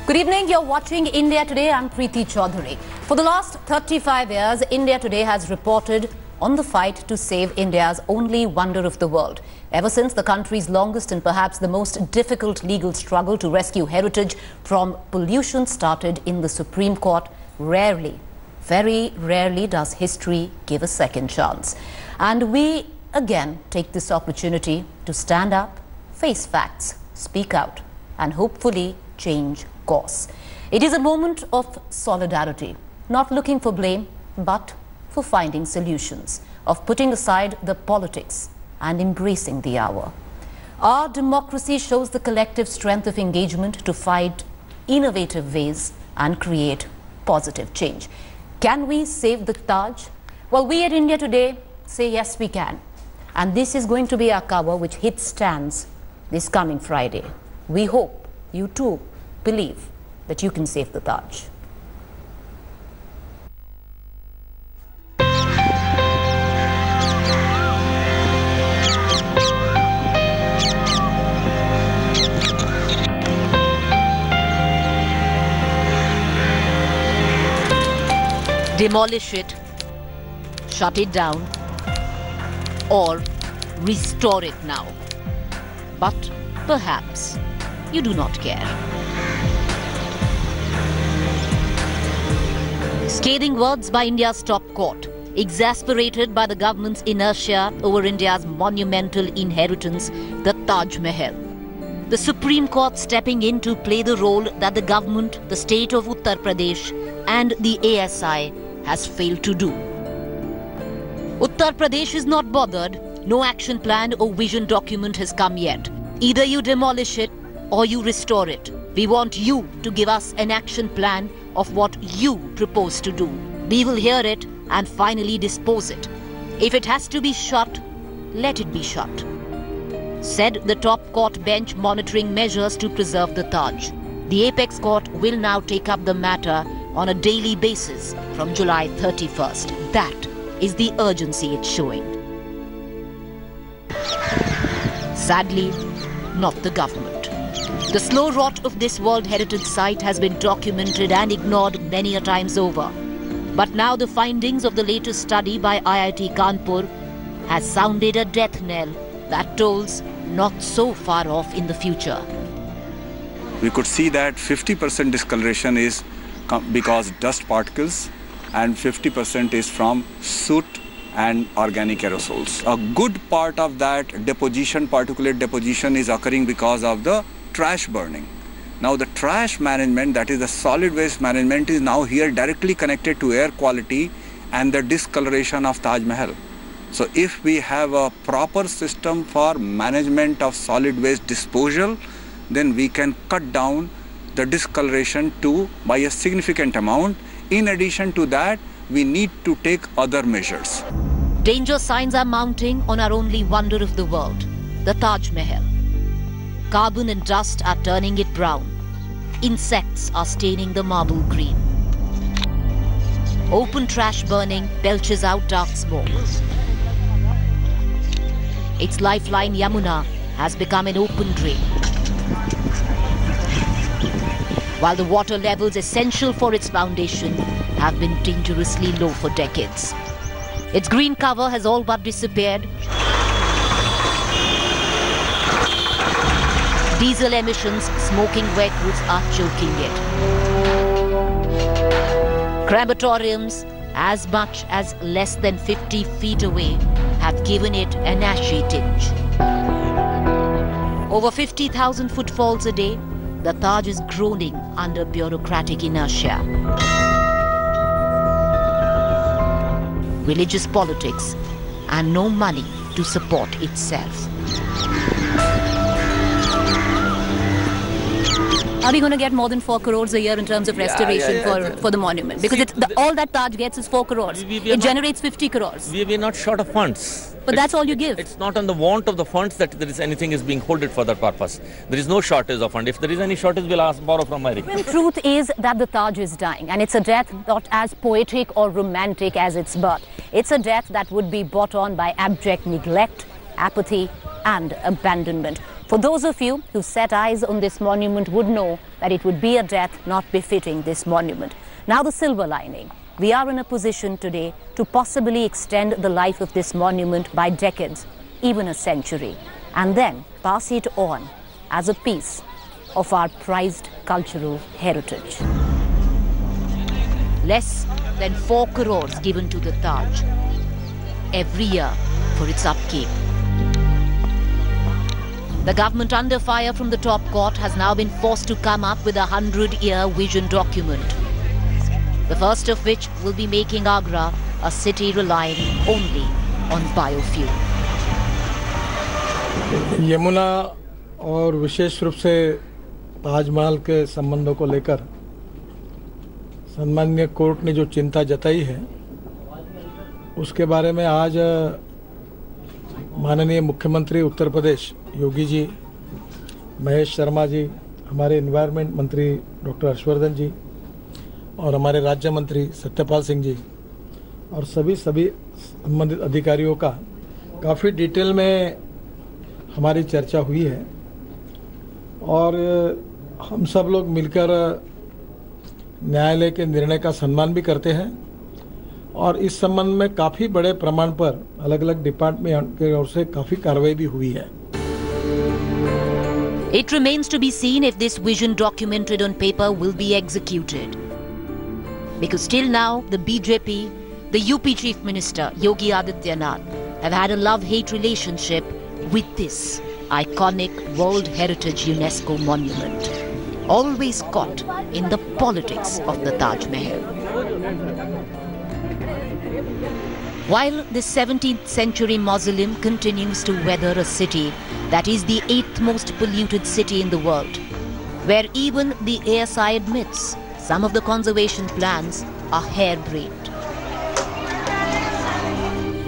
Good evening, you're watching India Today. I'm Preeti Chaudhary. For the last 35 years, India Today has reported on the fight to save India's only wonder of the world. Ever since the country's longest and perhaps the most difficult legal struggle to rescue heritage from pollution started in the Supreme Court, rarely, very rarely does history give a second chance. And we again take this opportunity to stand up, face facts, speak out, and hopefully change course. It is a moment of solidarity, not looking for blame, but for finding solutions, of putting aside the politics and embracing the hour. Our democracy shows the collective strength of engagement to find innovative ways and create positive change. Can we save the Taj? Well, we at India Today say yes, we can. And this is going to be our cover, which hits stands this coming Friday. We hope you too believe that you can save the Taj. Demolish it, shut it down, or restore it now. But perhaps you do not care. Scathing words by India's top court, exasperated by the government's inertia over India's monumental inheritance, the Taj Mahal. The Supreme Court stepping in to play the role that the government, the state of Uttar Pradesh, and the ASI has failed to do. Uttar Pradesh is not bothered. No action plan or vision document has come yet. Either you demolish it or you restore it. We want you to give us an action plan of what you propose to do. We will hear it and finally dispose it. If it has to be shut, let it be shut, said the top court bench monitoring measures to preserve the Taj. The apex court will now take up the matter on a daily basis from July 31st. That is the urgency it's showing. Sadly, not the government. The slow rot of this World Heritage Site has been documented and ignored many a times over. But now the findings of the latest study by IIT Kanpur has sounded a death knell that tolls not so far off in the future. We could see that 50% discoloration is because dust particles and 50% is from soot and organic aerosols. A good part of that deposition, particulate deposition, is occurring because of the trash burning. Now the trash management, that is the solid waste management, is now here directly connected to air quality and the discoloration of Taj Mahal. So if we have a proper system for management of solid waste disposal, then we can cut down the discoloration by a significant amount. In addition to that, we need to take other measures. Danger signs are mounting on our only wonder of the world, the Taj Mahal. Carbon and dust are turning it brown. Insects are staining the marble green. Open trash burning belches out dark smoke. Its lifeline Yamuna has become an open drain, while the water levels essential for its foundation have been dangerously low for decades. Its green cover has all but disappeared. Diesel emissions, smoking vehicles are choking it. Crematoriums, as much as less than 50 feet away, have given it an ashy tinge. Over 50,000 footfalls a day, the Taj is groaning under bureaucratic inertia. Religious politics and no money to support itself. Are we going to get more than 4 crores a year in terms of restoration for the monument? Because all that Taj gets is 4 crores. It generates 50 crores. We are not short of funds. But that's all you give. It's not on the want of the funds that there is anything is being holded for that purpose. There is no shortage of funds. If there is any shortage, we'll borrow from my The truth is that the Taj is dying, and it's a death not as poetic or romantic as its birth. It's a death that would be brought on by abject neglect, apathy, and abandonment. For those of you who set eyes on this monument would know that it would be a death not befitting this monument. Now the silver lining. We are in a position today to possibly extend the life of this monument by decades, even a century, and then pass it on as a piece of our prized cultural heritage. Less than 4 crores given to the Taj every year for its upkeep. The government, under fire from the top court, has now been forced to come up with a 100-year vision document. The first of which will be making Agra a city relying only on biofuel. Yamuna और विशेष रूप से ताजमहल के संबंधों को लेकर सम्माननीय court ने जो चिंता जताई है, उसके बारे में आज माननीय मुख्यमंत्री उत्तर प्रदेश योगी जी, महेश शर्मा जी, हमारे एनवायरनमेंट मंत्री डॉक्टर हर्षवर्धन जी और हमारे राज्य मंत्री सत्यपाल सिंह जी और सभी संबंधित अधिकारियों का काफ़ी डिटेल में हमारी चर्चा हुई है और हम सब लोग मिलकर न्यायालय के निर्णय का सम्मान भी करते हैं और इस संबंध में काफ़ी बड़े प्रमाण पर अलग अलग डिपार्टमेंट की ओर से काफ़ी कार्रवाई भी हुई है. It remains to be seen if this vision documented on paper will be executed. Because till now, the BJP, the UP Chief Minister Yogi Adityanath have had a love-hate relationship with this iconic World Heritage UNESCO monument, always caught in the politics of the Taj Mahal. While the 17th century mausoleum continues to weather a city that is the 8th most polluted city in the world, where even the ASI admits some of the conservation plans are harebrained.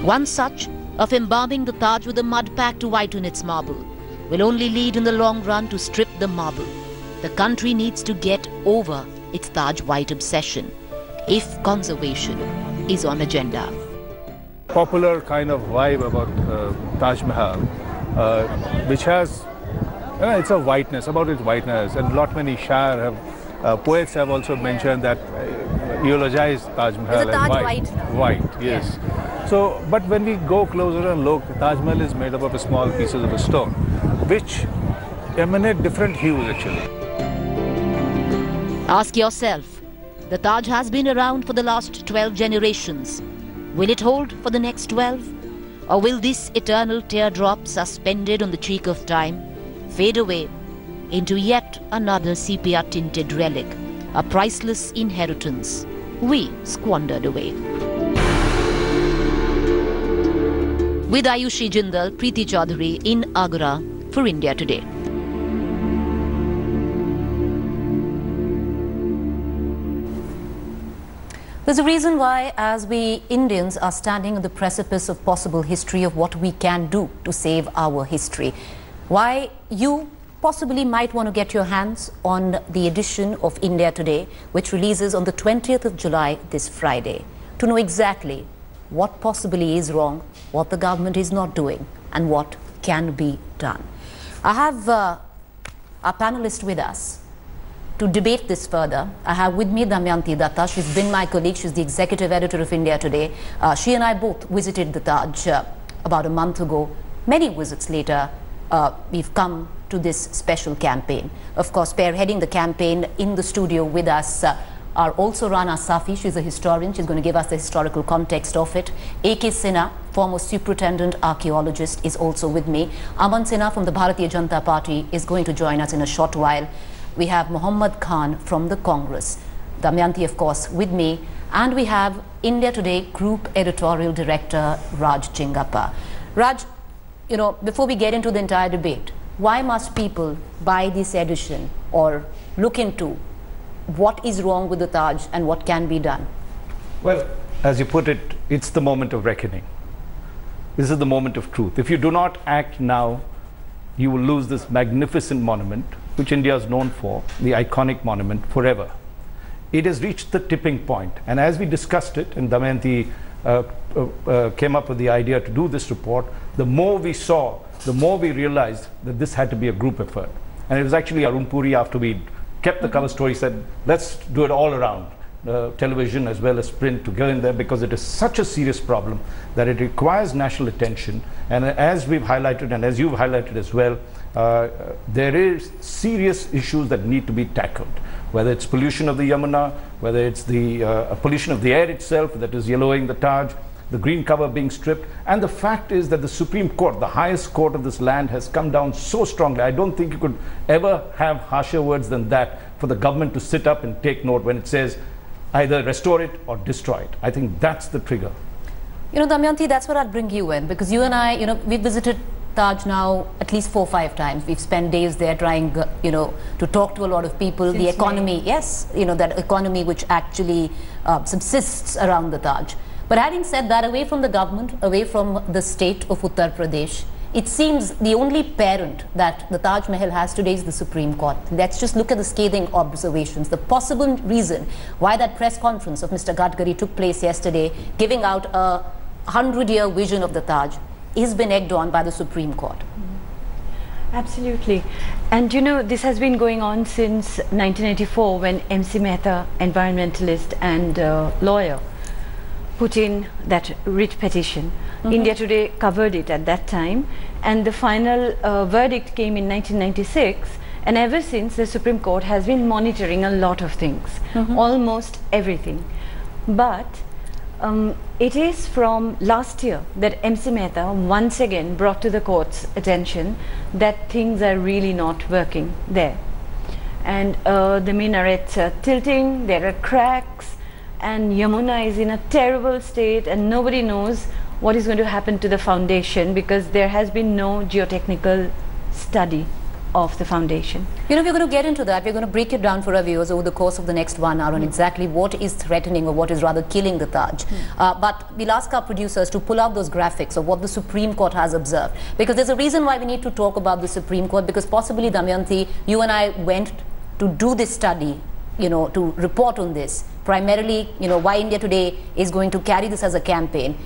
One such of embalming the Taj with a mud pack to whiten its marble will only lead in the long run to strip the marble. The country needs to get over its Taj white obsession if conservation is on agenda. Popular kind of vibe about Taj Mahal, which has, it's a whiteness, about its whiteness, and many Shair have, poets have also mentioned that eulogize Taj Mahal as white. White, yes. Yeah. So, but when we go closer and look, Taj Mahal is made up of small pieces of a stone, which emanate different hues actually. Ask yourself, the Taj has been around for the last 12 generations. Will it hold for the next 12? Or will this eternal teardrop suspended on the cheek of time fade away into yet another sepia-tinted relic, a priceless inheritance we squandered away? With Ayushi Jindal, Preeti Chaudhary in Agra for India Today. There's a reason why, as we Indians are standing on the precipice of possible history of what we can do to save our history, why you possibly might want to get your hands on the edition of India Today, which releases on the 20th of July this Friday, to know exactly what possibly is wrong, what the government is not doing, and what can be done. I have our panelist with us to debate this further. I have with me Damayanti Datta. She's been my colleague. She's the executive editor of India Today. She and I both visited the Taj about a month ago. Many visits later, we've come to this special campaign. Of course, spearheading the campaign in the studio with us are also Rana Safi. She's a historian. She's going to give us the historical context of it. A.K. Sinha, former superintendent archaeologist, is also with me. Aman Sinha from the Bharatiya Janata Party is going to join us in a short while. We have Muhammad Khan from the Congress. Damayanti, of course, with me. And we have India Today Group Editorial Director Raj Chingappa. Raj, you know, before we get into the entire debate, why must people buy this edition or look into what is wrong with the Taj and what can be done? Well, as you put it, it's the moment of reckoning. This is the moment of truth. If you do not act now, you will lose this magnificent monument, which India is known for, the iconic monument, forever. It has reached the tipping point. And as we discussed it, and Damayanti came up with the idea to do this report, the more we saw the more we realized that this had to be a group effort. And it was actually Arun Puri, after we kept the cover story, said, let's do it all around, television as well as print, to go in there, because it is such a serious problem that it requires national attention. And as we've highlighted, and as you've highlighted as well, there is serious issues that need to be tackled, whether it's pollution of the Yamuna, whether it's the pollution of the air itself that is yellowing the Taj, the green cover being stripped. And the fact is that the Supreme Court, the highest court of this land, has come down so strongly. I don't think you could ever have harsher words than that for the government to sit up and take note when it says either restore it or destroy it. I think that's the trigger. You know, Damayanti, that's what I'd bring you in, because you and I, you know, we've visited Taj now at least 4 or 5 times. We've spent days there trying, you know, to talk to a lot of people. Since the economy, yes, you know, that economy which actually subsists around the Taj. But having said that, away from the government, away from the state of Uttar Pradesh, it seems the only parent that the Taj Mahal has today is the Supreme Court. Let's just look at the scathing observations. The possible reason why that press conference of Mr. Gadkari took place yesterday, giving out a 100-year vision of the Taj, is been egged on by the Supreme Court. Absolutely. And you know, this has been going on since 1984, when MC Mehta, environmentalist and lawyer, put in that writ petition. India Today covered it at that time, and the final verdict came in 1996, and ever since the Supreme Court has been monitoring a lot of things, almost everything. But it is from last year that MC Mehta once again brought to the court's attention that things are really not working there. And the minarets are tilting, there are cracks, and Yamuna is in a terrible state, and nobody knows what is going to happen to the foundation, because there has been no geotechnical study of the foundation. You know, we're going to get into that. We're going to break it down for our viewers over the course of the next 1 hour on exactly what is threatening, or what is rather killing the Taj. But we'll ask our producers to pull out those graphics of what the Supreme Court has observed, because there's a reason why we need to talk about the Supreme Court, because possibly, Damayanti, you and I went to do this study, you know, to report on this, primarily, you know, why India Today is going to carry this as a campaign.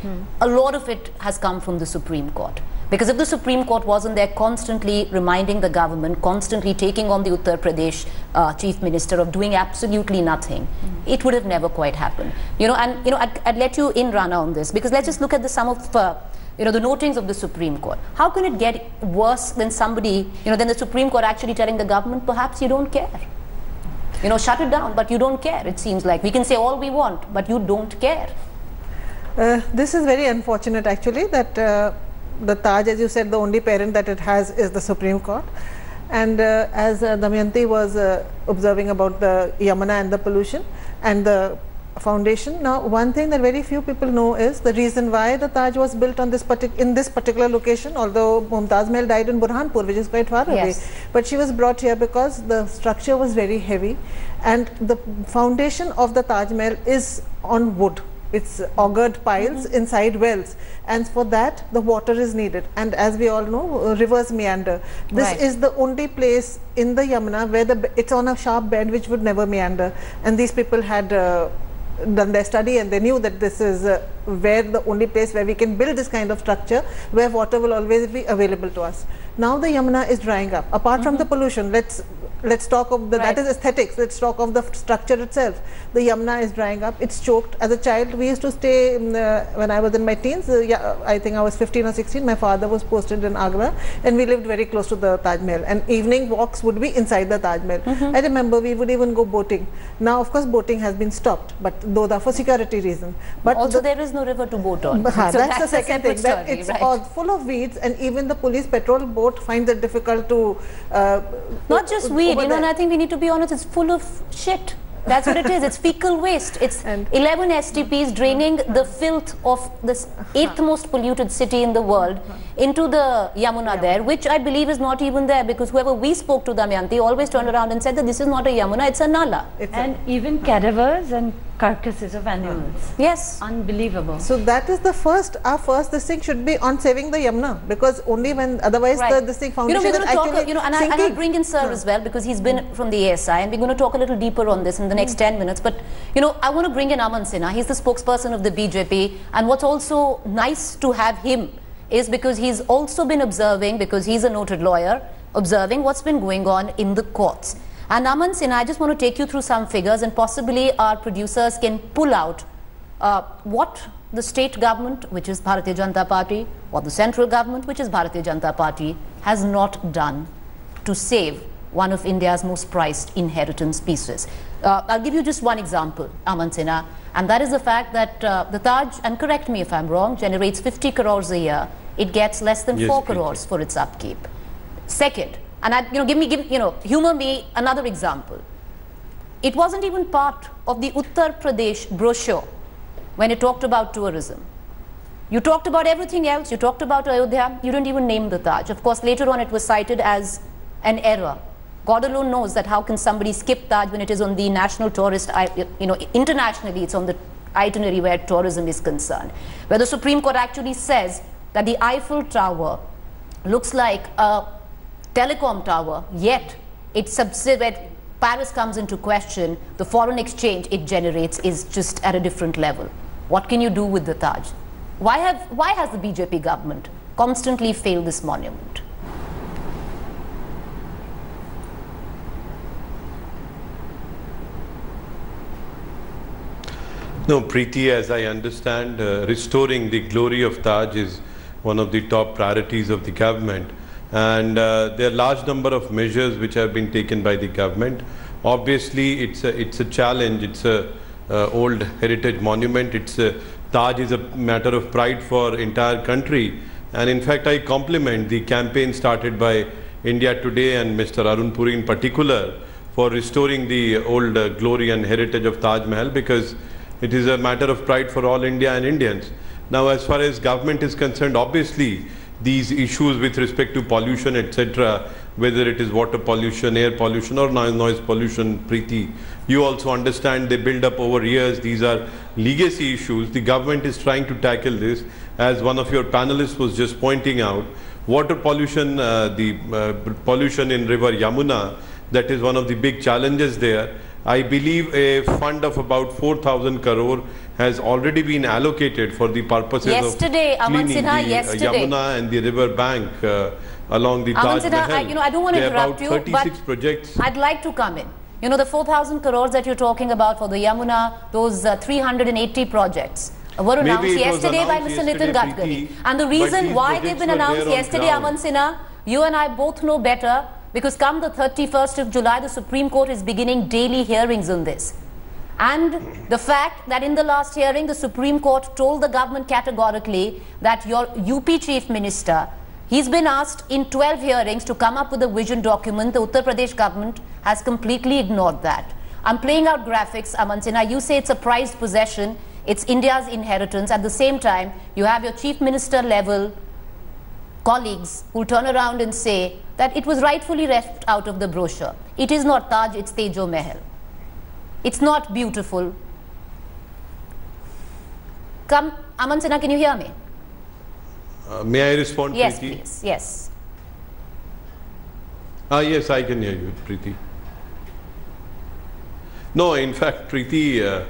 A lot of it has come from the Supreme Court. Because if the Supreme Court wasn't there constantly reminding the government, constantly taking on the Uttar Pradesh Chief Minister of doing absolutely nothing, it would have never quite happened. You know, and you know, I'd let you in, Rana, on this, because let's just look at the sum of you know, the notings of the Supreme Court. How can it get worse than somebody, you know, than the Supreme Court actually telling the government, perhaps you don't care? You know, shut it down, but you don't care. It seems like we can say all we want, but you don't care. This is very unfortunate, actually, that the Taj, as you said, the only parent that it has is the Supreme Court. And as Damayanti was observing about the Yamuna and the pollution and the foundation. Now, one thing that very few people know is the reason why the Taj was built on this in this particular location, although Taj Mahal died in Burhanpur, which is quite far away. But she was brought here because the structure was very heavy, and the foundation of the Taj Mahal is on wood. It's augured piles inside wells, and for that the water is needed. And as we all know, rivers meander. This is the only place in the Yamuna where it's on a sharp bed which would never meander, and these people had done their study, and they knew that this is where the only place where we can build this kind of structure where water will always be available to us. Now the Yamuna is drying up. Apart from the pollution, let's talk of the that is aesthetics. Let's talk of the structure itself. The Yamuna is drying up. It's choked. As a child, we used to stay when I was in my teens. I think I was 15 or 16. My father was posted in Agra, and we lived very close to the Taj Mahal. And evening walks would be inside the Taj Mahal. I remember we would even go boating. Now, of course, boating has been stopped, but those are for security reasons. But also, there is no river to boat on. So that's the second thing. Story, that it's all full of weeds, and even the police patrol boat finds it difficult to not just weed. You know, and I think we need to be honest. It's full of shit. That's what it is. It's fecal waste. It's 11 STPs draining the filth of this 8th most polluted city in the world into the Yamuna there, which I believe is not even there, because whoever we spoke to, Damayanti, always turned around and said that this is not a Yamuna, it's a Nala. And even cadavers and carcasses of animals. Yes. Unbelievable. So that is the our first this thing should be on saving the Yamuna, because only when otherwise this thing foundation we're going to talk, and I'll bring in Sir as well, because he's been from the ASI, and we're going to talk a little deeper on this in the next 10 minutes. But you know, I want to bring in Aman Sinha. He's the spokesperson of the BJP, and what's also nice to have him is because he's also been observing, because he's a noted lawyer, observing what's been going on in the courts. And Aman Sinha, I just want to take you through some figures, and possibly our producers can pull out what the state government, which is Bharatiya Janata Party, or the central government, which is Bharatiya Janata Party, has not done to save one of India's most prized inheritance pieces. I'll give you just one example, Aman Sinha, and that is the fact that the Taj, and correct me if I'm wrong, generates 50 crores a year. It gets less than 4 crores for its upkeep. Second, and humor me another example. It wasn't even part of the Uttar Pradesh brochure when it talked about tourism. You talked about everything else. You talked about Ayodhya. You didn't even name the Taj. Of course, later on it was cited as an error. God alone knows that how can somebody skip Taj when it is on the national tourist, internationally it's on the itinerary where tourism is concerned. Where the Supreme Court actually says that the Eiffel Tower looks like a telecom tower, yet it's when Paris comes into question, the foreign exchange it generates is just at a different level. What can you do with the Taj? Why has the BJP government constantly failed this monument? No, Preeti, as I understand, restoring the glory of Taj is one of the top priorities of the government. And there are large number of measures which have been taken by the government. Obviously, it's a challenge. It's a old heritage monument. Taj is a matter of pride for entire country. And in fact, I compliment the campaign started by India Today and Mr. Arun Puri in particular for restoring the old glory and heritage of Taj Mahal, because it is a matter of pride for all India and Indians. Now, as far as government is concerned, obviously, these issues with respect to pollution, etc., whether it is water pollution, air pollution or noise pollution, Preeti, you also understand they build up over years. These are legacy issues. The government is trying to tackle this. As one of your panelists was just pointing out, water pollution, pollution in river Yamuna, that is one of the big challenges there. I believe a fund of about 4,000 crore has already been allocated for the purposes of cleaning the Yamuna and the river bank along the Taj Mahal. I don't want to interrupt you, 36 but projects. I'd like to come in. You know, the 4,000 crores that you're talking about for the Yamuna, those 380 projects were announced yesterday by Mr. Nitin Gadkari. And the reason why they've been announced yesterday, Aman Sinha, you and I both know better, because come the 31st of July, the Supreme Court is beginning daily hearings on this. And the fact that in the last hearing, the Supreme Court told the government categorically that your UP Chief Minister, he's been asked in 12 hearings to come up with a vision document. The Uttar Pradesh government has completely ignored that. I'm playing out graphics, Aman Sinha. You say it's a prized possession. It's India's inheritance. At the same time, you have your Chief Minister level colleagues who turn around and say that it was rightfully left out of the brochure. It is not Taj, it's Taj Mahal. It's not beautiful. Come, Aman Sinha, can you hear me? May I respond, yes, Preeti? Please. Yes. Yes, I can hear you, Preeti. No, in fact, Preeti,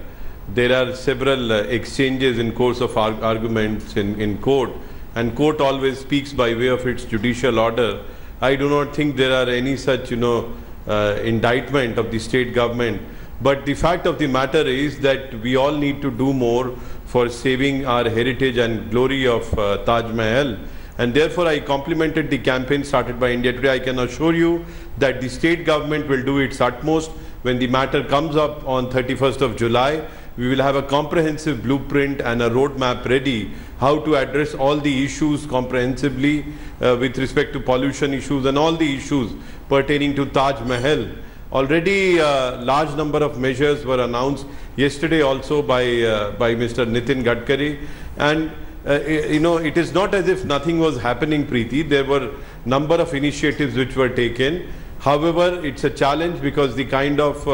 there are several exchanges in course of arguments in court, and court always speaks by way of its judicial order. I do not think there are any such, indictment of the state government. But the fact of the matter is that we all need to do more for saving our heritage and glory of Taj Mahal. And therefore, I complimented the campaign started by India Today. I can assure you that the state government will do its utmost. When the matter comes up on 31st of July, we will have a comprehensive blueprint and a roadmap ready how to address all the issues comprehensively with respect to pollution issues and all the issues pertaining to Taj Mahal. Already large number of measures were announced yesterday also by Mr. Nitin Gadkari, and it is not as if nothing was happening, Preeti. There were number of initiatives which were taken. However, it's a challenge because the kind of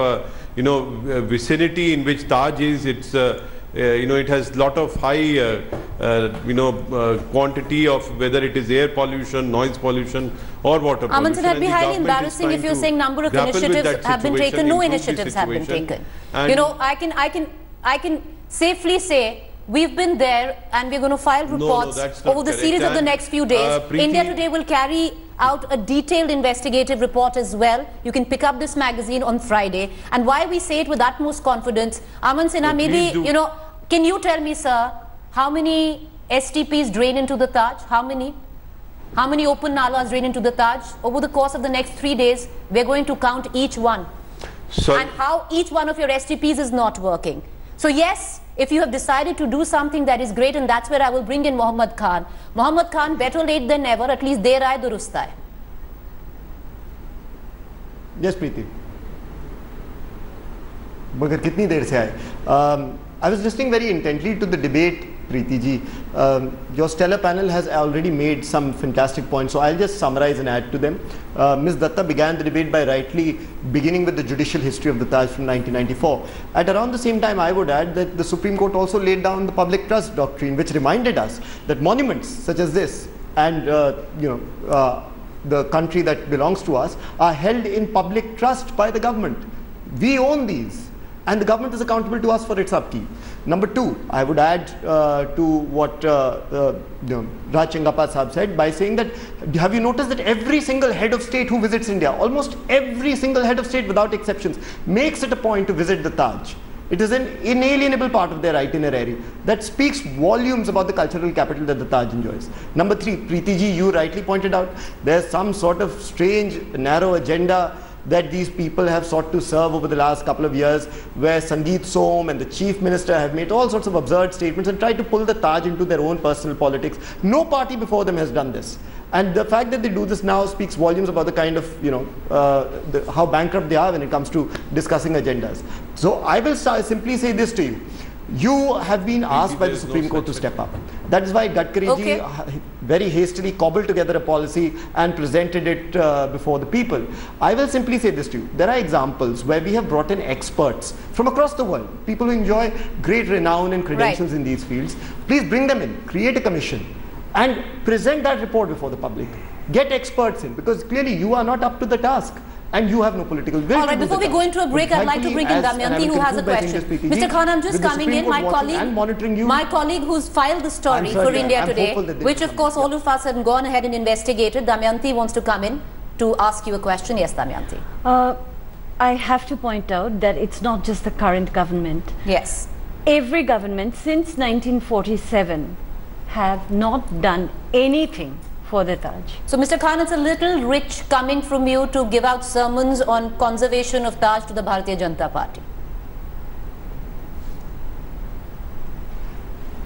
vicinity in which Taj is, it has lot of high quantity of whether it is air pollution, noise pollution or water pollution. Aman Sinha, it'd be highly embarrassing if you're saying number of initiatives have been taken. No initiatives have been taken. And I can safely say we've been there and we're going to file reports over the series of the next few days. India Today will carry out a detailed investigative report as well. You can pick up this magazine on Friday. And why we say it with utmost confidence, Aman Sinha, maybe, you know, can you tell me, sir, how many STPs drain into the Taj? How many? How many open nalas drain into the Taj? Over the course of the next 3 days, we're going to count each one. And how each one of your STPs is not working. So yes, if you have decided to do something that is great, and that's where I will bring in Mohammad Khan. Mohammad Khan, better late than never, at least der aaye durust aaye. Yes, Preeti. Magar kitni der se aaye? I was listening very intently to the debate, Preeti ji. Your stellar panel has already made some fantastic points, so I'll just summarize and add to them. Ms. Datta began the debate by rightly beginning with the judicial history of the Taj from 1994. At around the same time, I would add that the Supreme Court also laid down the public trust doctrine, which reminded us that monuments such as this and the country that belongs to us are held in public trust by the government. We own these, and the government is accountable to us for its upkeep. Number two, I would add to what Raj Chengappa Sahab said by saying that, have you noticed that every single head of state who visits India, almost every single head of state without exceptions, makes it a point to visit the Taj. It is an inalienable part of their itinerary that speaks volumes about the cultural capital that the Taj enjoys. Number three, Preeti ji, you rightly pointed out, there's some sort of strange, narrow agenda that these people have sought to serve over the last couple of years, where Sangeet Som and the Chief Minister have made all sorts of absurd statements and tried to pull the Taj into their own personal politics. No party before them has done this. And the fact that they do this now speaks volumes about the kind of, how bankrupt they are when it comes to discussing agendas. So I will simply say this to you. You have been asked by the Supreme Court to step up. That is why Gadkari ji very hastily cobbled together a policy and presented it before the people. I will simply say this to you. There are examples where we have brought in experts from across the world, people who enjoy great renown and credentials in these fields. Please bring them in, create a commission and present that report before the public. Get experts in, because clearly you are not up to the task. And you have no political will. All right, before we go into a break, I'd like to bring in Damayanti, who has a question. Mr. Khan, I'm just coming in. My colleague who's filed the story for India Today, which of course all of us have gone ahead and investigated. Damayanti wants to come in to ask you a question. Yes, Damayanti. I have to point out that it's not just the current government. Yes. Every government since 1947 have not done anything for the Taj. So, Mr. Khan, it's a little rich coming from you to give out sermons on conservation of Taj to the Bharatiya Janata Party.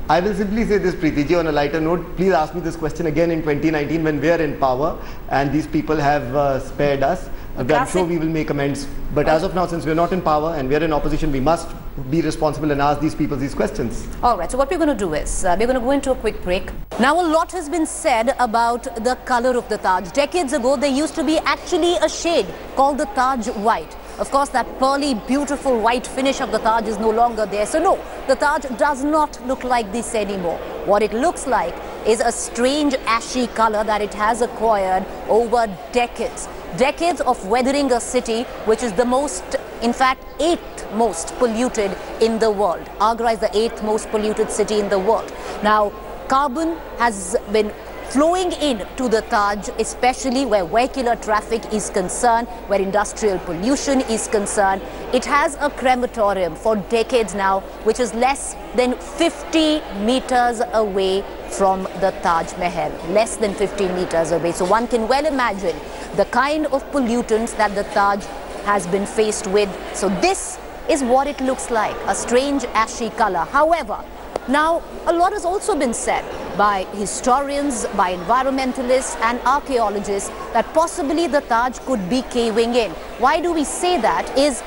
I will simply say this, Preeti ji, on a lighter note. Please ask me this question again in 2019 when we are in power and these people have spared us. I'm sure we will make amends. But as of now, since we're not in power and we're in opposition, we must be responsible and ask these people these questions. All right, so what we're going to do is, we're going to go into a quick break. Now, a lot has been said about the color of the Taj. Decades ago, there used to be actually a shade called the Taj White. Of course, that pearly, beautiful white finish of the Taj is no longer there. So no, the Taj does not look like this anymore. What it looks like is a strange ashy color that it has acquired over decades. Decades of weathering a city which is the most, in fact, 8th most polluted in the world. Agra is the 8th most polluted city in the world. Now, carbon has been flowing in to the Taj, especially where vehicular traffic is concerned, where industrial pollution is concerned. It has a crematorium for decades now, which is less than 50 meters away from the Taj Mahal, less than 50 meters away. So one can well imagine the kind of pollutants that the Taj has been faced with. So this is what it looks like, a strange ashy color. However, now a lot has also been said by historians, by environmentalists and archaeologists that possibly the Taj could be caving in. Why do we say that? Is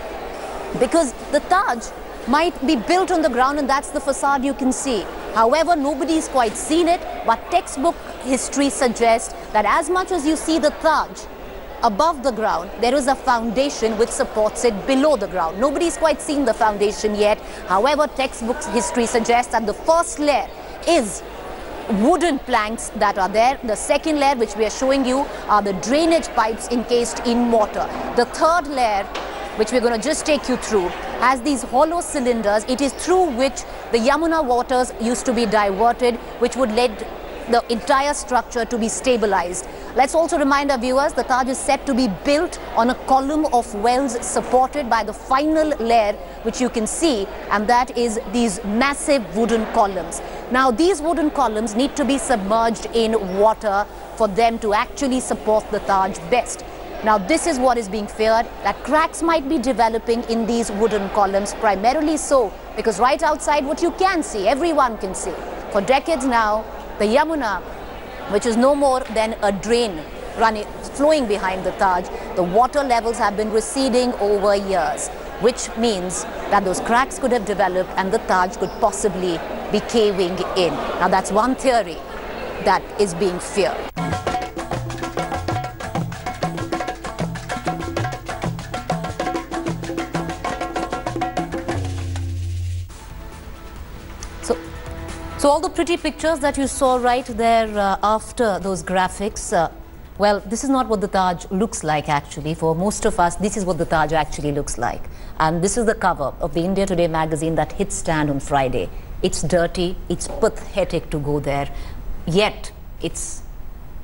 because the Taj might be built on the ground and that's the facade you can see. However, nobody's quite seen it, but textbook history suggests that as much as you see the Taj above the ground, there is a foundation which supports it below the ground. Nobody's quite seen the foundation yet. However, textbook history suggests that the first layer is wooden planks that are there. The second layer, which we are showing you, are the drainage pipes encased in mortar. The third layer which we're going to just take you through, has these hollow cylinders. It is through which the Yamuna waters used to be diverted, which would lead the entire structure to be stabilized. Let's also remind our viewers, the Taj is set to be built on a column of wells supported by the final layer, which you can see, and that is these massive wooden columns. Now, these wooden columns need to be submerged in water for them to actually support the Taj best. Now, this is what is being feared, that cracks might be developing in these wooden columns, primarily so because right outside what you can see, everyone can see. For decades now, the Yamuna, which is no more than a drain flowing behind the Taj, the water levels have been receding over years, which means that those cracks could have developed and the Taj could possibly be caving in. Now, that's one theory that is being feared. So all the pretty pictures that you saw right there after those graphics, well, this is not what the Taj looks like actually. For most of us, this is what the Taj actually looks like. And this is the cover of the India Today magazine that hit stand on Friday. It's dirty, it's pathetic to go there, yet it's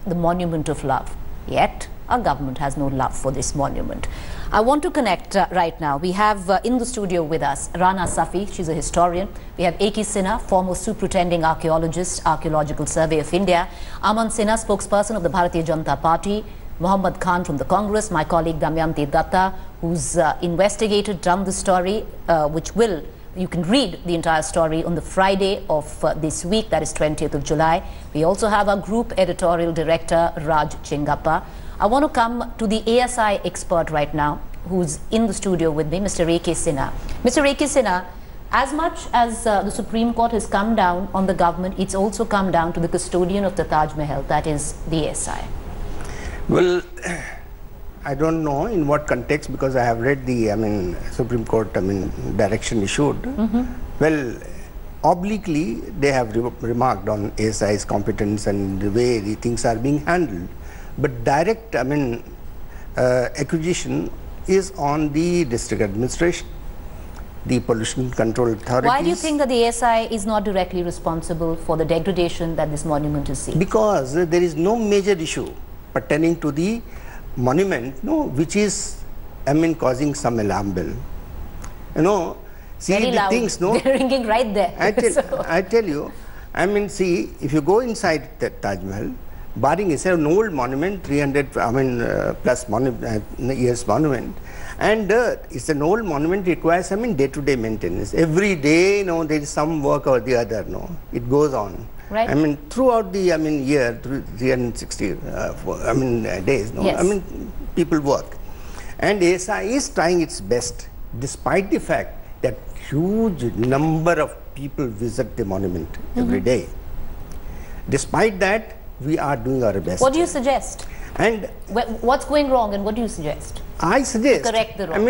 the monument of love. Yet our government has no love for this monument. I want to connect right now. We have in the studio with us Rana Safi, she's a historian. We have A.K. Sinha, former superintending archaeologist, Archaeological Survey of India. Aman Sinha, spokesperson of the Bharatiya Janata Party. Muhammad Khan from the Congress. My colleague Damayanti Datta, who's investigated, done the story, you can read the entire story on the Friday of this week, that is 20th of July. We also have our group editorial director, Raj Chingappa. I want to come to the ASI expert right now, who's in the studio with me, Mr. A.K. Sinha. Mr. A.K. Sinha, as much as the Supreme Court has come down on the government, it's also come down to the custodian of the Taj Mahal, that is the ASI. Well, I don't know in what context, because I have read the Supreme Court direction issued. Well, obliquely they have remarked on ASI's competence and the way the things are being handled. But direct acquisition is on the district administration, the pollution control authorities. Why do you think that the ASI is not directly responsible for the degradation that this monument is seeing? Because there is no major issue pertaining to the monument, which is, causing some alarm bell. See very the loud. Things, They're ringing right there. I tell you, see, if you go inside the Taj Mahal, barring is an old monument, 300 plus years monument, and it's an old monument, requires day-to-day maintenance. Every day, there is some work or the other. It goes on. Right. Throughout the year, 360 days. Yes. People work, and ASI is trying its best, despite the fact that huge number of people visit the monument every day. Despite that, we are doing our best. What do you suggest? And what's going wrong, and what do you suggest? I suggest, to correct the wrong.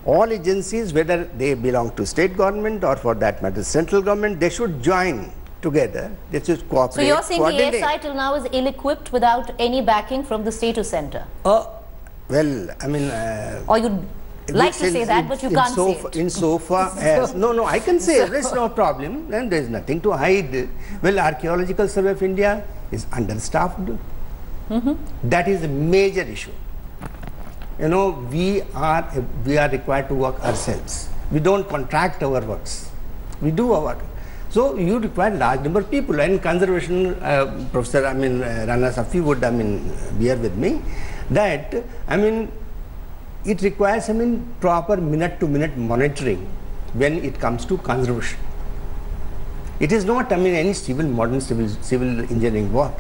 all agencies, whether they belong to state government or for that matter central government, they should join together. They should cooperate. So you're saying the ASI till now is ill-equipped without any backing from the state or center? Well, or you'd like to say that, but you can't say it. Insofar as, no, I can say it, there's no problem, and there's nothing to hide. Well, Archaeological Survey of India is understaffed. That is a major issue. We are required to work ourselves. We don't contract our works. We do our work. So you require large number of people, and conservation Professor Rana Safi would bear with me that it requires proper minute-to-minute monitoring when it comes to conservation. It is not any modern civil engineering work.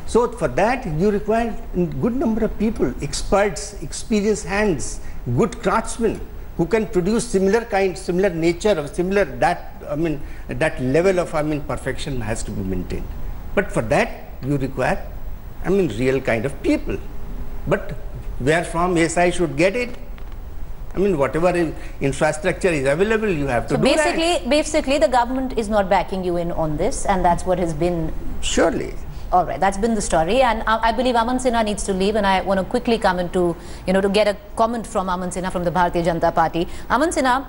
So for that you require a good number of people, experts, experienced hands, good craftsmen who can produce similar nature or that level of perfection has to be maintained. But for that you require real kind of people. But where from ASI should get it? Whatever infrastructure is available, you have to do that. Basically, the government is not backing you in on this, and that's what has been... Surely. All right, that's been the story, and I believe Aman Sinha needs to leave, and I want to quickly come into, to get a comment from Aman Sinha from the Bharatiya Janata Party. Aman Sinha,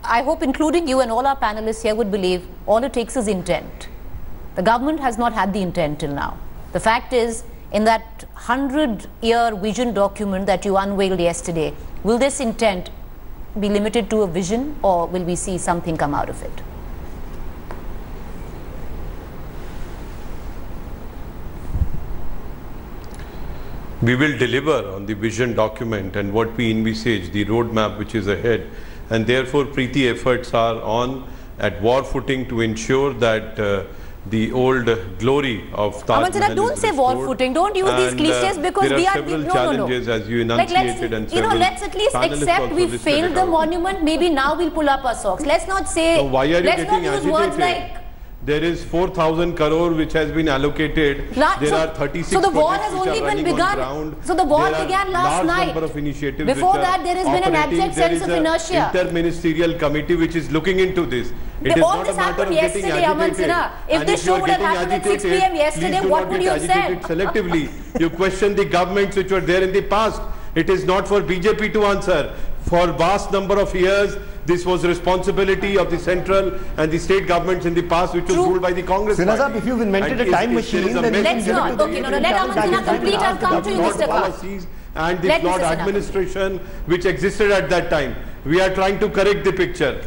I hope including you and all our panelists here would believe all it takes is intent. The government has not had the intent till now. The fact is, in that 100-year vision document that you unveiled yesterday, will this intent be limited to a vision, or will we see something come out of it? We will deliver on the vision document and what we envisage, the roadmap which is ahead, and therefore Preeti efforts are on at war footing to ensure that the old glory of Taj Mahal don't say war footing. Don't use these cliches, because there we are are several challenges as you enunciated, and several let's at least accept we failed the monument. Maybe now we'll pull up our socks. Let's not say. So why are you let's getting not use words agitated? like. There is 4,000 crore which has been allocated. There are 36 so the war has only been begun. So the war began last night. Number of initiatives. Before that, there has been an abject sense of inertia. Interministerial committee which is looking into this. All this happened yesterday, Aman Sinha. If this show would have happened at 6 p.m. yesterday, what would you have said? Selectively, you question the governments which were there in the past. It is not for BJP to answer. For vast number of years, this was responsibility of the central and the state governments in the past, which was ruled by the Congress party. If you've invented a time machine, then let's not. Okay, no, let Aman Sinha complete. I'll come to you, Mr. Policies and the flawed administration which existed at that time. We are trying to correct the picture.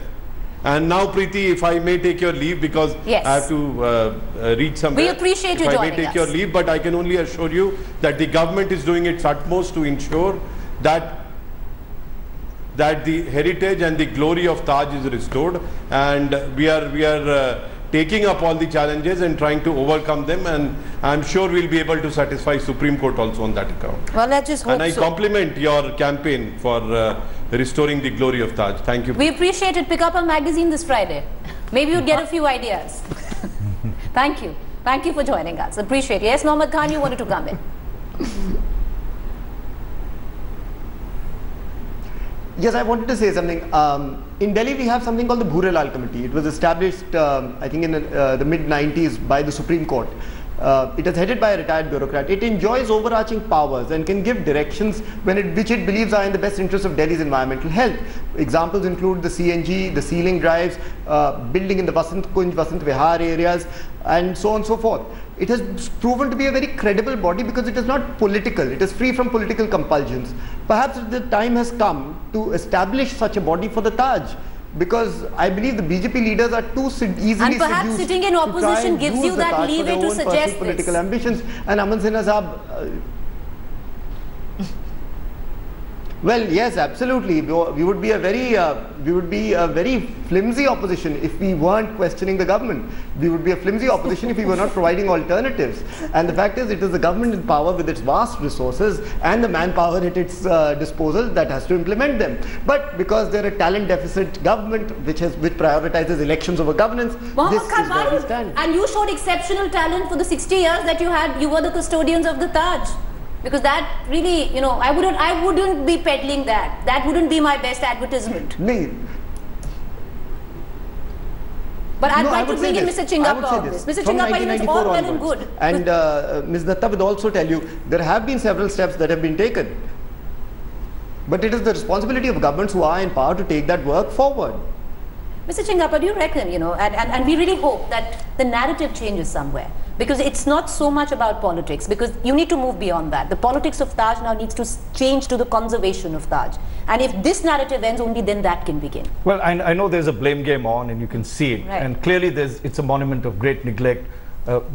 And now, Preeti, if I may take your leave, because I have to reach somewhere. We appreciate you joining us. I may take your leave, but I can only assure you that the government is doing its utmost to ensure that the heritage and the glory of Taj is restored, and we are taking up all the challenges and trying to overcome them, and I'm sure we'll be able to satisfy Supreme Court also on that account. Well, let's just hope and I compliment your campaign for restoring the glory of Taj. Thank you. We appreciate it. Pick up a magazine this Friday. Maybe you'd get a few ideas. Thank you. Thank you for joining us. Appreciate it. Yes, Mohammad Khan, you wanted to come in. Yes, I wanted to say something. In Delhi, we have something called the Bhurelal Committee. It was established, I think, in the mid-90s by the Supreme Court. It is headed by a retired bureaucrat. It enjoys overarching powers and can give directions which it believes are in the best interest of Delhi's environmental health. Examples include the CNG, the ceiling drives, building in the Vasant Kunj, Vasant Vihar areas, and so on and so forth. It has proven to be a very credible body because it is not political. It is free from political compulsions. Perhaps the time has come to establish such a body for the Taj, because I believe the BJP leaders are too easily seduced. And perhaps sitting in opposition gives you that leeway to suggest this. Political ambitions. And Aman Sinha Sahab, well, yes, absolutely. We would be a very flimsy opposition if we weren't questioning the government. We would be a flimsy opposition if we were not providing alternatives. And the fact is, it is the government in power with its vast resources and the manpower at its disposal that has to implement them. But because they're a talent deficit government which prioritizes elections over governance, this is where we stand. And you showed exceptional talent for the 60 years that you had. You were the custodians of the Taj. Because that really, I wouldn't be peddling that. That wouldn't be my best advertisement. No. But I'd like to bring in Mr. Chingappa on this. Mr. Chingappa, it's all well and good. And Ms. Datta would also tell you, there have been several steps that have been taken. But it is the responsibility of governments who are in power to take that work forward. Mr. Chingappa, do you reckon, and we really hope that the narrative changes somewhere? Because it's not so much about politics, because you need to move beyond that. The politics of Taj now needs to change to the conservation of Taj. And if this narrative ends, only then that can begin. Well, I know there's a blame game on, and you can see it. Right. And clearly it's a monument of great neglect,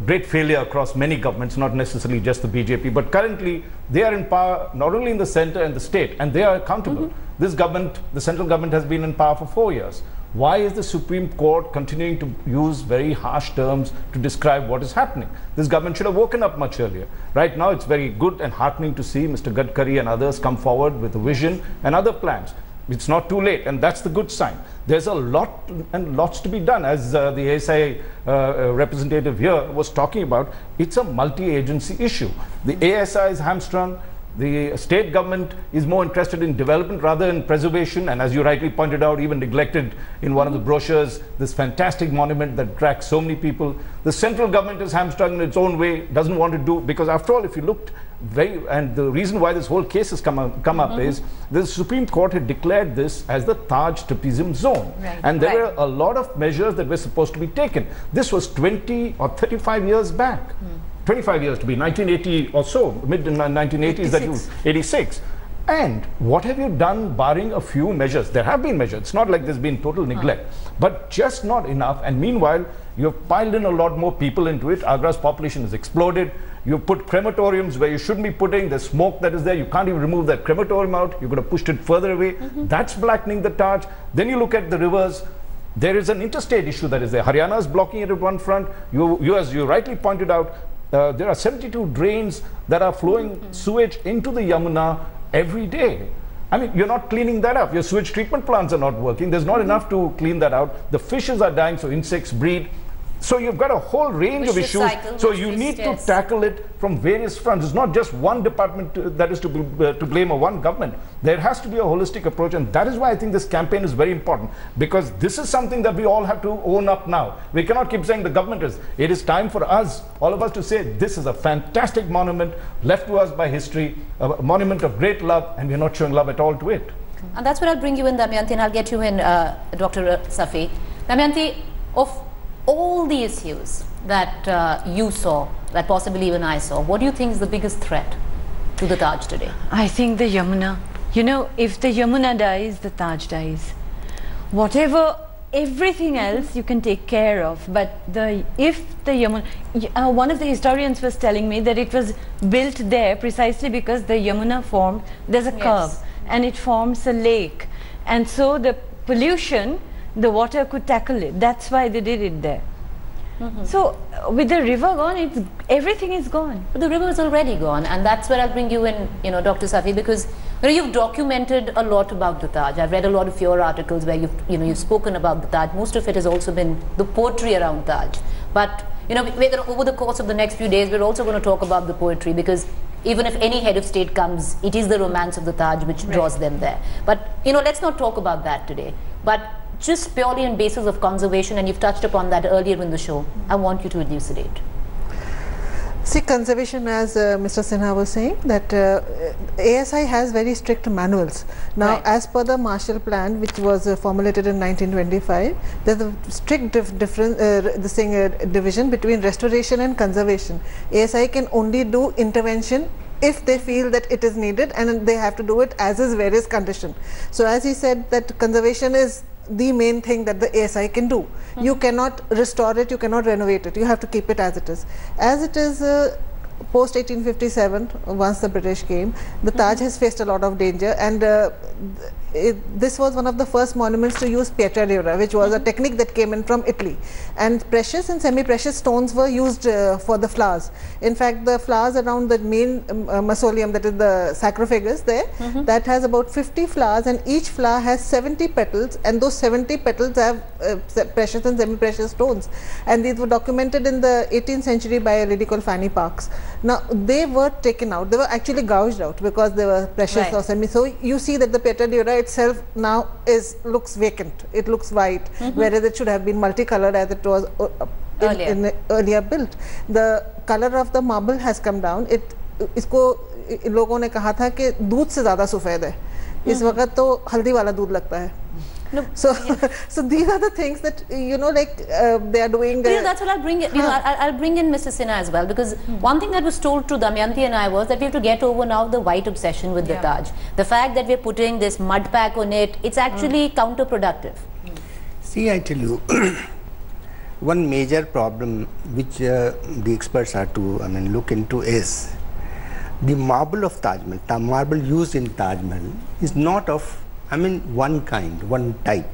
great failure across many governments, not necessarily just the BJP. But currently, they are in power not only in the center and the state, and they are accountable. This government, the central government, has been in power for 4 years. Why is the Supreme Court continuing to use very harsh terms to describe what is happening? This government should have woken up much earlier. Right now, it's very good and heartening to see Mr. Gadkari and others come forward with a vision and other plans. It's not too late, and that's the good sign. There's a lot and lots to be done. As the ASI representative here was talking about, it's a multi-agency issue. The ASI is hamstrung. The state government is more interested in development rather than preservation, and as you rightly pointed out, even neglected in one of the brochures, this fantastic monument that attracts so many people. The central government is hamstrung in its own way, doesn't want to do, because after all, if you looked and the reason why this whole case has come up is the Supreme Court had declared this as the Taj tourism zone. Right. And there were a lot of measures that were supposed to be taken. This was 20 or 35 years back. 25 years to be, 1980 or so, mid-1980s, that was 86. And what have you done barring a few measures? There have been measures. It's not like there's been total neglect, but just not enough. And meanwhile, you've piled in a lot more people into it. Agra's population has exploded. You've put crematoriums where you shouldn't be putting. The smoke that is there, you can't even remove that crematorium out. You're going to push it further away. That's blackening the Taj. Then you look at the rivers. There is an interstate issue that is there. Haryana is blocking it at one front. You as you rightly pointed out, there are 72 drains that are flowing sewage into the Yamuna every day. I mean, you're not cleaning that up. Your sewage treatment plants are not working. There's not enough to clean that out. The fishes are dying, so insects breed. So you've got a whole range of issues. So you need to tackle it from various fronts. It's not just one department that is to blame or one government. There has to be a holistic approach, and that is why I think this campaign is very important, because this is something that we all have to own up now. We cannot keep saying the government is. It is time for us, all of us, to say this is a fantastic monument left to us by history, a monument of great love, and we're not showing love at all to it. And that's where I'll bring you in, Damayanti, and I'll get you in, Dr. Safi. Damayanti, of all the issues that you saw, that possibly even I saw, what do you think is the biggest threat to the Taj today? I think the Yamuna. You know, if the Yamuna dies, the Taj dies. Everything else you can take care of, but if the Yamuna, one of the historians was telling me that it was built there precisely because the Yamuna there's a curve, and it forms a lake, and so the pollution, the water could tackle it. That's why they did it there. So with the river gone, everything is gone. But the river is already gone, and that's where I'll bring you in, Dr. Safi, because you've documented a lot about the Taj. I've read a lot of your articles where you've spoken about the Taj. Most of it has also been the poetry around Taj. But over the course of the next few days, we're also going to talk about the poetry, because even if any head of state comes, it is the romance of the Taj which draws them there. But let's not talk about that today. But just purely on basis of conservation, and you've touched upon that earlier in the show, I want you to elucidate. See, conservation, as Mr. Sinha was saying, that ASI has very strict manuals. Now, as per the Marshall Plan, which was formulated in 1925, there's a strict division between restoration and conservation. ASI can only do intervention if they feel that it is needed, and they have to do it as is various condition. So as he said, that conservation is the main thing that the ASI can do. You cannot restore it, you cannot renovate it, you have to keep it as it is. As it is post 1857, once the British came, the Taj has faced a lot of danger, and this was one of the first monuments to use pietra dura, which was a technique that came in from Italy. And precious and semi-precious stones were used for the flowers. In fact, the flowers around the main mausoleum, that is the sarcophagus there, that has about 50 flowers, and each flower has 70 petals, and those 70 petals have precious and semi-precious stones. And these were documented in the 18th century by a lady called Fanny Parks. Now, they were taken out. They were actually gouged out because they were precious or semi. So you see that the pietra dura itself now looks vacant. It looks white, whereas it should have been multicolored as it was earlier built. The color of the marble has come down. इसको लोगों ने कहा था कि दूध से ज़्यादा सफ़ेद है. इस वक्त तो हल्दी वाला दूध लगता है. So these are the things that they are doing. That's what I'll bring. I'll bring in Mr. Sinha as well, because one thing that was told to Damayanti and I was that we have to get over now the white obsession with the Taj. The fact that we're putting this mud pack on it, it's actually counterproductive. See, I tell you, one major problem which the experts are to look into is the marble of Taj Mahal. Marble used in Taj Mahal is not of one kind, one type.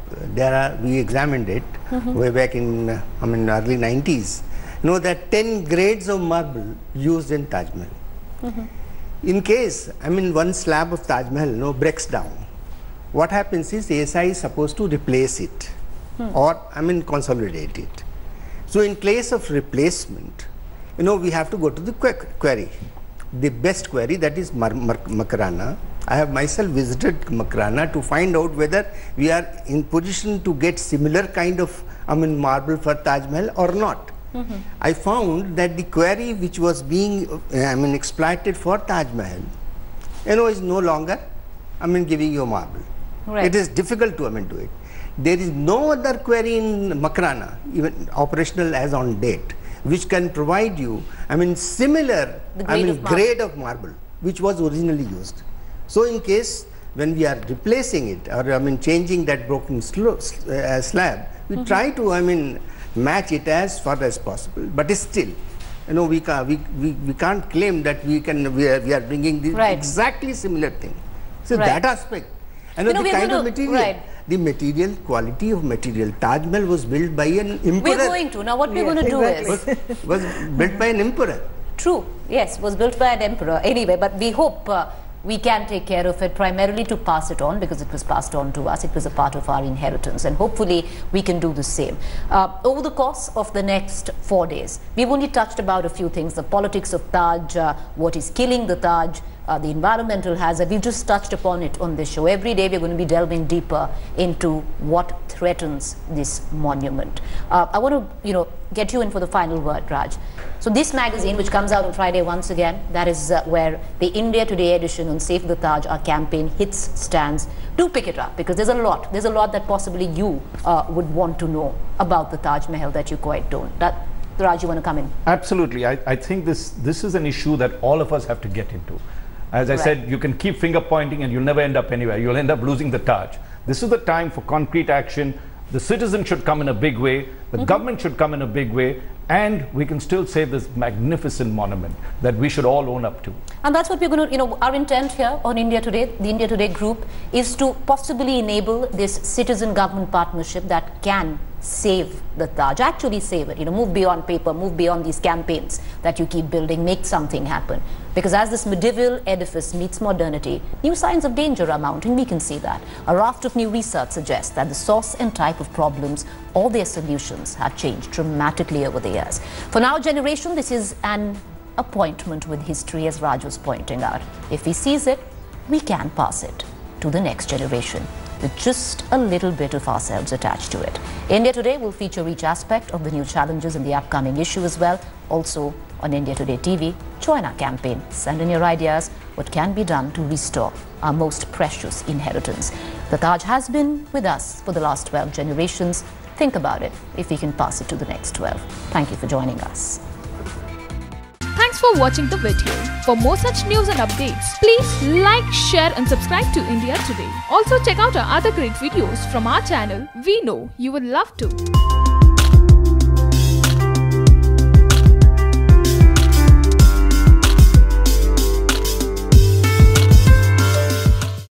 We examined it way back in early 90s. There are 10 grades of marble used in Taj Mahal. In case one slab of Taj Mahal breaks down, what happens is ASI is supposed to replace it or consolidate it. So in place of replacement, we have to go to the quarry the best quarry, that is Makrana. I have myself visited Makrana to find out whether we are in position to get similar kind of marble for Taj Mahal or not. I found that the quarry which was being exploited for Taj Mahal, is no longer giving you marble. Right. It is difficult to do it. There is no other quarry in Makrana, even operational as on date, which can provide you similar grade of marble which was originally used. So in case when we are replacing it or changing that broken slab, we try to match it as far as possible, but still we can't claim that we are bringing the exactly similar thing. So that aspect, the kind of material, the material quality of material. Taj Mahal was built by an emperor. We're going to now. What we're going to do is was built by an emperor. True. Yes, was built by an emperor. Anyway, but we hope we can take care of it, primarily to pass it on, because it was passed on to us. It was a part of our inheritance, and hopefully we can do the same. Over the course of the next 4 days, we've only touched about a few things: the politics of Taj, what is killing the Taj, the environmental hazard. We've just touched upon it on this show. Every day we're going to be delving deeper into what threatens this monument. I want to, get you in for the final word, Raj. So this magazine, which comes out on Friday once again, that is where the India Today edition on Save the Taj, our campaign, hits stands. Do pick it up, because there's a lot that possibly you would want to know about the Taj Mahal that you quite don't. Raj, you want to come in? Absolutely. I think this is an issue that all of us have to get into. As I said, you can keep finger pointing and you'll never end up anywhere. You'll end up losing the Taj. This is the time for concrete action. The citizen should come in a big way. The government should come in a big way. And we can still save this magnificent monument that we should all own up to. And that's what we're going to, our intent here on India Today, the India Today group, is to possibly enable this citizen-government partnership that can save the Taj, actually save it, move beyond paper, move beyond these campaigns that you keep building, make something happen. Because as this medieval edifice meets modernity, new signs of danger are mounting. We can see that. A raft of new research suggests that the source and type of problems or their solutions have changed dramatically over the years. For our generation, this is an appointment with history, as Raj was pointing out. If we seize it, we can pass it to the next generation with just a little bit of ourselves attached to it. India Today will feature each aspect of the new challenges in the upcoming issue as well. Also on India Today TV, join our campaign. Send in your ideas. What can be done to restore our most precious inheritance? The Taj has been with us for the last 12 generations. Think about it, if we can pass it to the next 12. Thank you for joining us. Thanks for watching the video. For more such news and updates, please like, share and subscribe to India Today. Also check out our other great videos from our channel. We know you would love to.